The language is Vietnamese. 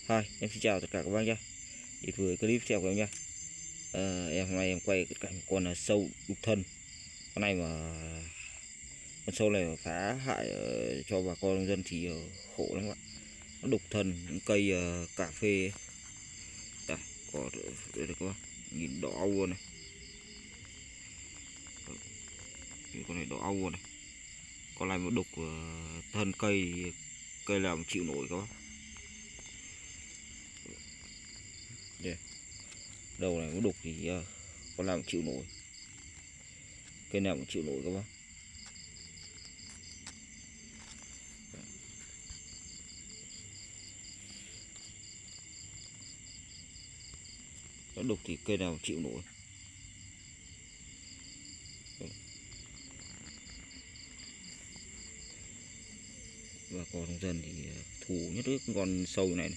Hi, em xin chào tất cả các bác nhé. Đến với clip tiếp của em nhé. Hôm nay em quay cảnh con sâu đục thân. Con này mà con sâu này mà phá hại cho bà con nông dân thì khổ lắm ạ. Nó đục thân những cây cà phê ấy. Đây, có đây được các bác, nhìn đỏ au luôn này. Con này đỏ au luôn này. Con này mà đục thân cây thì cây nào mà chịu nổi các bác. Đây. Đầu này có đục thì con nào cũng chịu nổi, cây nào cũng chịu nổi các bác. Nó đục thì cây nào cũng chịu nổi. Và con nông dân thì thủ nhất cái con sâu này,